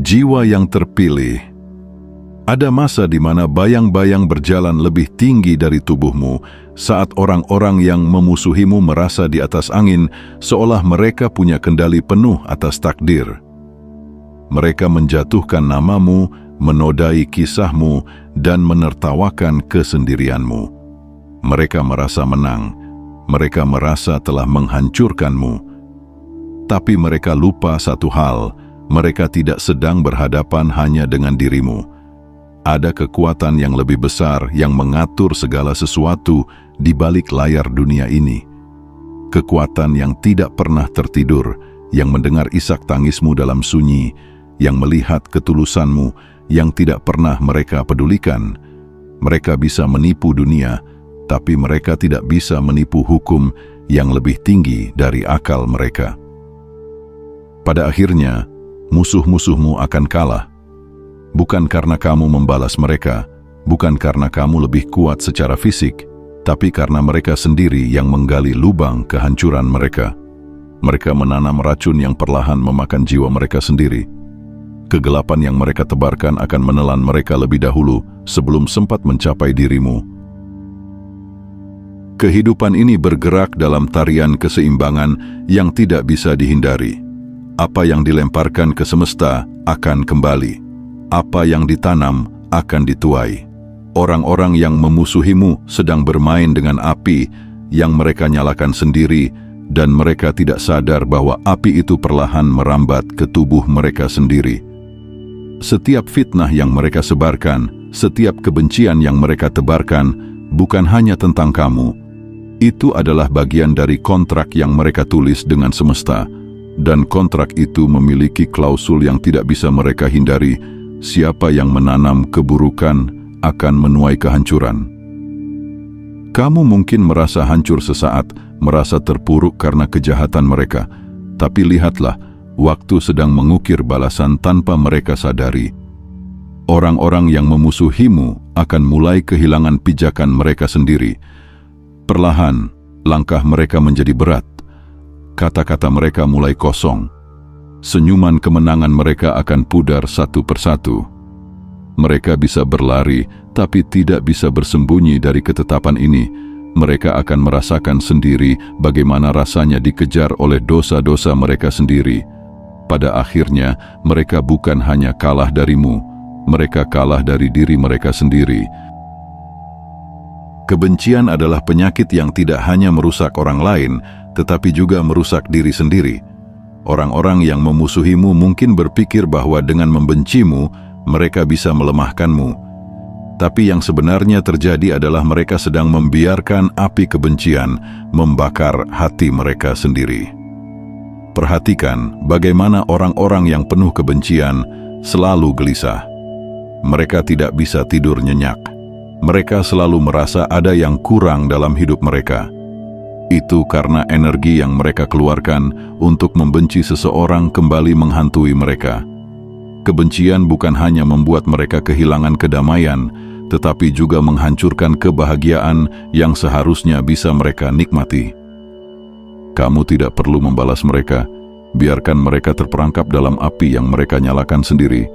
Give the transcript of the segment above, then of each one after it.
Jiwa yang terpilih. Ada masa di mana bayang-bayang berjalan lebih tinggi dari tubuhmu saat orang-orang yang memusuhimu merasa di atas angin seolah mereka punya kendali penuh atas takdir. Mereka menjatuhkan namamu, menodai kisahmu, dan menertawakan kesendirianmu. Mereka merasa menang. Mereka merasa telah menghancurkanmu. Tapi mereka lupa satu hal, mereka tidak sedang berhadapan hanya dengan dirimu. Ada kekuatan yang lebih besar yang mengatur segala sesuatu di balik layar dunia ini. Kekuatan yang tidak pernah tertidur, yang mendengar isak tangismu dalam sunyi, yang melihat ketulusanmu yang tidak pernah mereka pedulikan. Mereka bisa menipu dunia, tapi mereka tidak bisa menipu hukum yang lebih tinggi dari akal mereka. Pada akhirnya, musuh-musuhmu akan kalah. Bukan karena kamu membalas mereka, bukan karena kamu lebih kuat secara fisik, tapi karena mereka sendiri yang menggali lubang kehancuran mereka. Mereka menanam racun yang perlahan memakan jiwa mereka sendiri. Kegelapan yang mereka tebarkan akan menelan mereka lebih dahulu sebelum sempat mencapai dirimu. Kehidupan ini bergerak dalam tarian keseimbangan yang tidak bisa dihindari. Apa yang dilemparkan ke semesta akan kembali. Apa yang ditanam akan dituai. Orang-orang yang memusuhimu sedang bermain dengan api yang mereka nyalakan sendiri, dan mereka tidak sadar bahwa api itu perlahan merambat ke tubuh mereka sendiri. Setiap fitnah yang mereka sebarkan, setiap kebencian yang mereka tebarkan, bukan hanya tentang kamu. Itu adalah bagian dari kontrak yang mereka tulis dengan semesta, dan kontrak itu memiliki klausul yang tidak bisa mereka hindari. Siapa yang menanam keburukan akan menuai kehancuran. Kamu mungkin merasa hancur sesaat, merasa terpuruk karena kejahatan mereka, tapi lihatlah, waktu sedang mengukir balasan tanpa mereka sadari. Orang-orang yang memusuhimu akan mulai kehilangan pijakan mereka sendiri. Perlahan, langkah mereka menjadi berat. Kata-kata mereka mulai kosong. Senyuman kemenangan mereka akan pudar satu persatu. Mereka bisa berlari, tapi tidak bisa bersembunyi dari ketetapan ini. Mereka akan merasakan sendiri bagaimana rasanya dikejar oleh dosa-dosa mereka sendiri. Pada akhirnya, mereka bukan hanya kalah darimu, mereka kalah dari diri mereka sendiri. Kebencian adalah penyakit yang tidak hanya merusak orang lain, tetapi juga merusak diri sendiri. Orang-orang yang memusuhimu mungkin berpikir bahwa dengan membencimu, mereka bisa melemahkanmu. Tapi yang sebenarnya terjadi adalah mereka sedang membiarkan api kebencian membakar hati mereka sendiri. Perhatikan bagaimana orang-orang yang penuh kebencian selalu gelisah. Mereka tidak bisa tidur nyenyak. Mereka selalu merasa ada yang kurang dalam hidup mereka. Itu karena energi yang mereka keluarkan untuk membenci seseorang kembali menghantui mereka. Kebencian bukan hanya membuat mereka kehilangan kedamaian, tetapi juga menghancurkan kebahagiaan yang seharusnya bisa mereka nikmati. Kamu tidak perlu membalas mereka. Biarkan mereka terperangkap dalam api yang mereka nyalakan sendiri.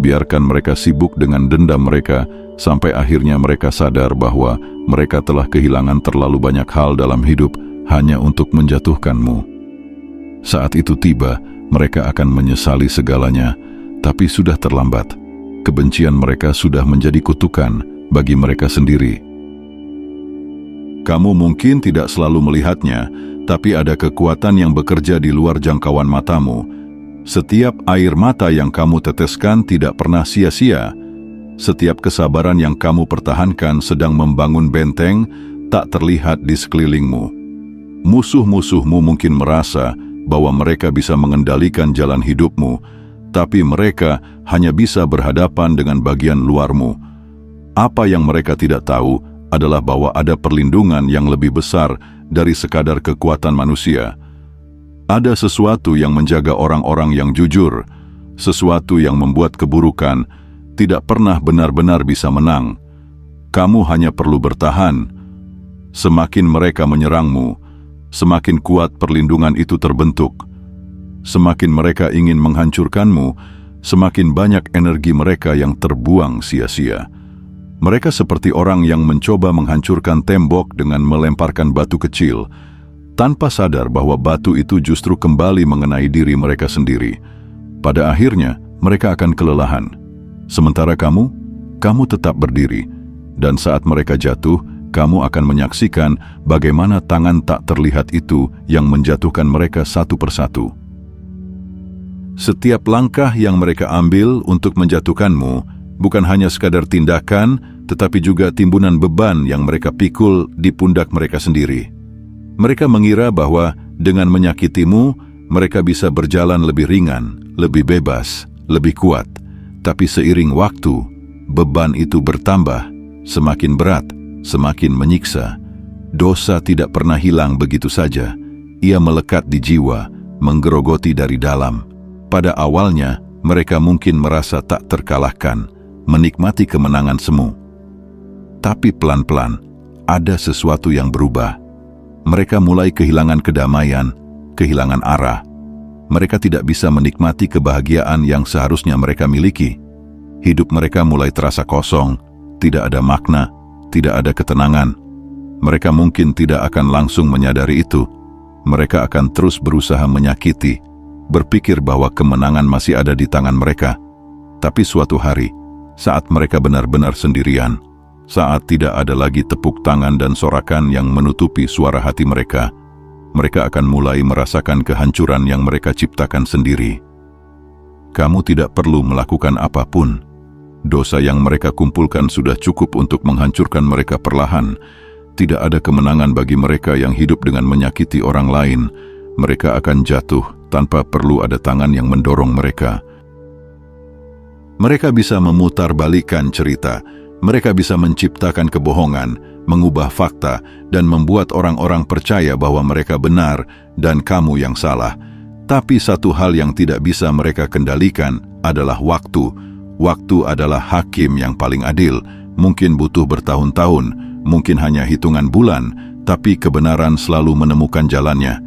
Biarkan mereka sibuk dengan dendam mereka, sampai akhirnya mereka sadar bahwa mereka telah kehilangan terlalu banyak hal dalam hidup hanya untuk menjatuhkanmu. Saat itu tiba, mereka akan menyesali segalanya, tapi sudah terlambat. Kebencian mereka sudah menjadi kutukan bagi mereka sendiri. Kamu mungkin tidak selalu melihatnya, tapi ada kekuatan yang bekerja di luar jangkauan matamu. Setiap air mata yang kamu teteskan tidak pernah sia-sia. Setiap kesabaran yang kamu pertahankan sedang membangun benteng tak terlihat di sekelilingmu. Musuh-musuhmu mungkin merasa bahwa mereka bisa mengendalikan jalan hidupmu, tapi mereka hanya bisa berhadapan dengan bagian luarmu. Apa yang mereka tidak tahu adalah bahwa ada perlindungan yang lebih besar dari sekadar kekuatan manusia. Ada sesuatu yang menjaga orang-orang yang jujur, sesuatu yang membuat keburukan tidak pernah benar-benar bisa menang. Kamu hanya perlu bertahan. Semakin mereka menyerangmu, semakin kuat perlindungan itu terbentuk. Semakin mereka ingin menghancurkanmu, semakin banyak energi mereka yang terbuang sia-sia. Mereka seperti orang yang mencoba menghancurkan tembok dengan melemparkan batu kecil, tanpa sadar bahwa batu itu justru kembali mengenai diri mereka sendiri. Pada akhirnya, mereka akan kelelahan. Sementara kamu tetap berdiri, dan saat mereka jatuh, kamu akan menyaksikan bagaimana tangan tak terlihat itu yang menjatuhkan mereka satu persatu. Setiap langkah yang mereka ambil untuk menjatuhkanmu bukan hanya sekadar tindakan, tetapi juga timbunan beban yang mereka pikul di pundak mereka sendiri. Mereka mengira bahwa dengan menyakitimu, mereka bisa berjalan lebih ringan, lebih bebas, lebih kuat. Tapi seiring waktu, beban itu bertambah, semakin berat, semakin menyiksa. Dosa tidak pernah hilang begitu saja. Ia melekat di jiwa, menggerogoti dari dalam. Pada awalnya, mereka mungkin merasa tak terkalahkan, menikmati kemenangan semu. Tapi pelan-pelan, ada sesuatu yang berubah. Mereka mulai kehilangan kedamaian, kehilangan arah. Mereka tidak bisa menikmati kebahagiaan yang seharusnya mereka miliki. Hidup mereka mulai terasa kosong, tidak ada makna, tidak ada ketenangan. Mereka mungkin tidak akan langsung menyadari itu. Mereka akan terus berusaha menyakiti, berpikir bahwa kemenangan masih ada di tangan mereka. Tapi suatu hari, saat mereka benar-benar sendirian, saat tidak ada lagi tepuk tangan dan sorakan yang menutupi suara hati mereka, mereka akan mulai merasakan kehancuran yang mereka ciptakan sendiri. Kamu tidak perlu melakukan apapun. Dosa yang mereka kumpulkan sudah cukup untuk menghancurkan mereka perlahan. Tidak ada kemenangan bagi mereka yang hidup dengan menyakiti orang lain. Mereka akan jatuh tanpa perlu ada tangan yang mendorong mereka. Mereka bisa memutarbalikkan cerita. Mereka bisa menciptakan kebohongan, mengubah fakta, dan membuat orang-orang percaya bahwa mereka benar dan kamu yang salah. Tapi satu hal yang tidak bisa mereka kendalikan adalah waktu. Waktu adalah hakim yang paling adil. Mungkin butuh bertahun-tahun, mungkin hanya hitungan bulan, tapi kebenaran selalu menemukan jalannya.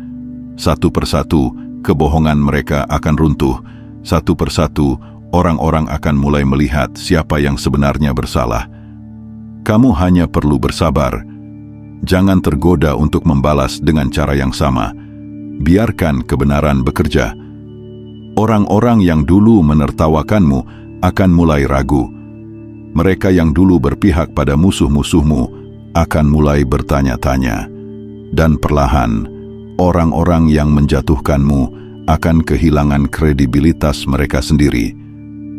Satu persatu, kebohongan mereka akan runtuh. Satu persatu, orang-orang akan mulai melihat siapa yang sebenarnya bersalah. Kamu hanya perlu bersabar. Jangan tergoda untuk membalas dengan cara yang sama. Biarkan kebenaran bekerja. Orang-orang yang dulu menertawakanmu akan mulai ragu. Mereka yang dulu berpihak pada musuh-musuhmu akan mulai bertanya-tanya. Dan perlahan, orang-orang yang menjatuhkanmu akan kehilangan kredibilitas mereka sendiri.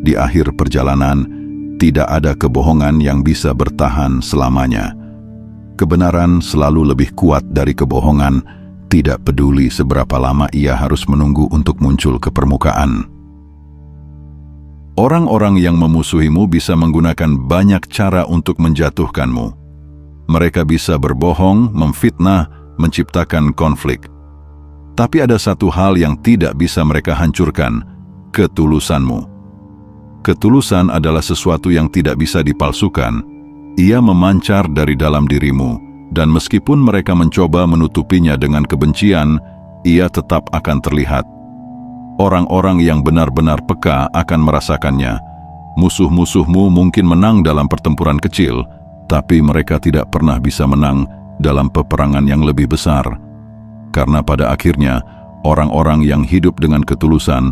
Di akhir perjalanan, tidak ada kebohongan yang bisa bertahan selamanya. Kebenaran selalu lebih kuat dari kebohongan, tidak peduli seberapa lama ia harus menunggu untuk muncul ke permukaan. Orang-orang yang memusuhimu bisa menggunakan banyak cara untuk menjatuhkanmu. Mereka bisa berbohong, memfitnah, menciptakan konflik. Tapi ada satu hal yang tidak bisa mereka hancurkan, ketulusanmu. Ketulusan adalah sesuatu yang tidak bisa dipalsukan. Ia memancar dari dalam dirimu, dan meskipun mereka mencoba menutupinya dengan kebencian, ia tetap akan terlihat. Orang-orang yang benar-benar peka akan merasakannya. Musuh-musuhmu mungkin menang dalam pertempuran kecil, tapi mereka tidak pernah bisa menang dalam peperangan yang lebih besar. Karena pada akhirnya, orang-orang yang hidup dengan ketulusan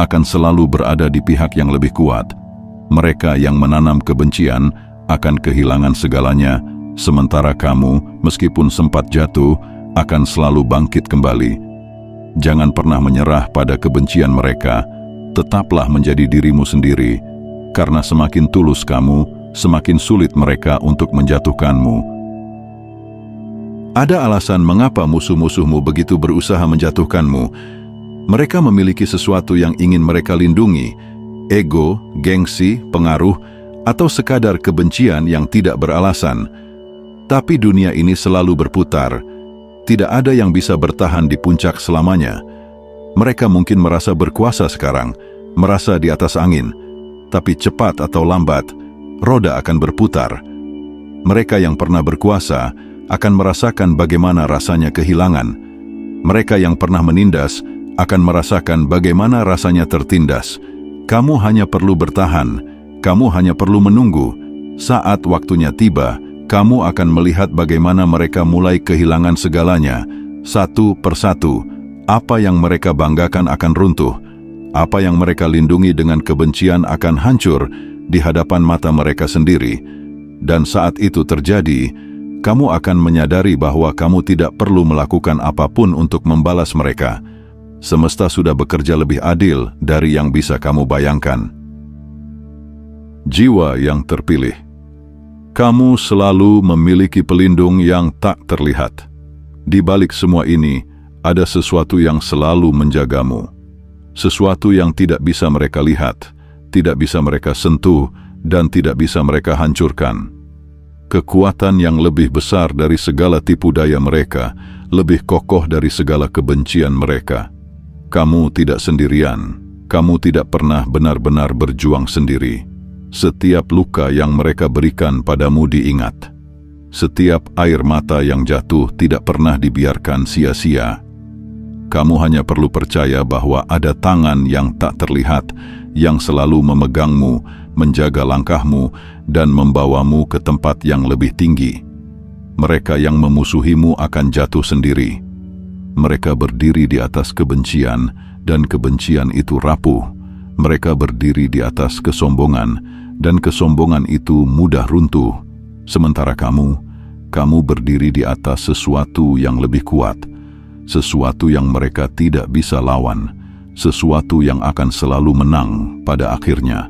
akan selalu berada di pihak yang lebih kuat. Mereka yang menanam kebencian akan kehilangan segalanya, sementara kamu, meskipun sempat jatuh, akan selalu bangkit kembali. Jangan pernah menyerah pada kebencian mereka. Tetaplah menjadi dirimu sendiri, karena semakin tulus kamu, semakin sulit mereka untuk menjatuhkanmu. Ada alasan mengapa musuh-musuhmu begitu berusaha menjatuhkanmu. Mereka memiliki sesuatu yang ingin mereka lindungi, ego, gengsi, pengaruh, atau sekadar kebencian yang tidak beralasan. Tapi dunia ini selalu berputar. Tidak ada yang bisa bertahan di puncak selamanya. Mereka mungkin merasa berkuasa sekarang, merasa di atas angin, tapi cepat atau lambat, roda akan berputar. Mereka yang pernah berkuasa akan merasakan bagaimana rasanya kehilangan. Mereka yang pernah menindas akan merasakan bagaimana rasanya tertindas. Kamu hanya perlu bertahan, kamu hanya perlu menunggu. Saat waktunya tiba, kamu akan melihat bagaimana mereka mulai kehilangan segalanya, satu persatu. Apa yang mereka banggakan akan runtuh, apa yang mereka lindungi dengan kebencian akan hancur di hadapan mata mereka sendiri. Dan saat itu terjadi, kamu akan menyadari bahwa kamu tidak perlu melakukan apapun untuk membalas mereka. Semesta sudah bekerja lebih adil dari yang bisa kamu bayangkan. Jiwa yang terpilih. Kamu selalu memiliki pelindung yang tak terlihat. Di balik semua ini, ada sesuatu yang selalu menjagamu. Sesuatu yang tidak bisa mereka lihat, tidak bisa mereka sentuh, dan tidak bisa mereka hancurkan. Kekuatan yang lebih besar dari segala tipu daya mereka, lebih kokoh dari segala kebencian mereka. Kamu tidak sendirian, kamu tidak pernah benar-benar berjuang sendiri. Setiap luka yang mereka berikan padamu diingat. Setiap air mata yang jatuh tidak pernah dibiarkan sia-sia. Kamu hanya perlu percaya bahwa ada tangan yang tak terlihat, yang selalu memegangmu, menjaga langkahmu, dan membawamu ke tempat yang lebih tinggi. Mereka yang memusuhimu akan jatuh sendiri. Mereka berdiri di atas kebencian, dan kebencian itu rapuh. Mereka berdiri di atas kesombongan, dan kesombongan itu mudah runtuh. Sementara kamu berdiri di atas sesuatu yang lebih kuat, sesuatu yang mereka tidak bisa lawan, sesuatu yang akan selalu menang pada akhirnya.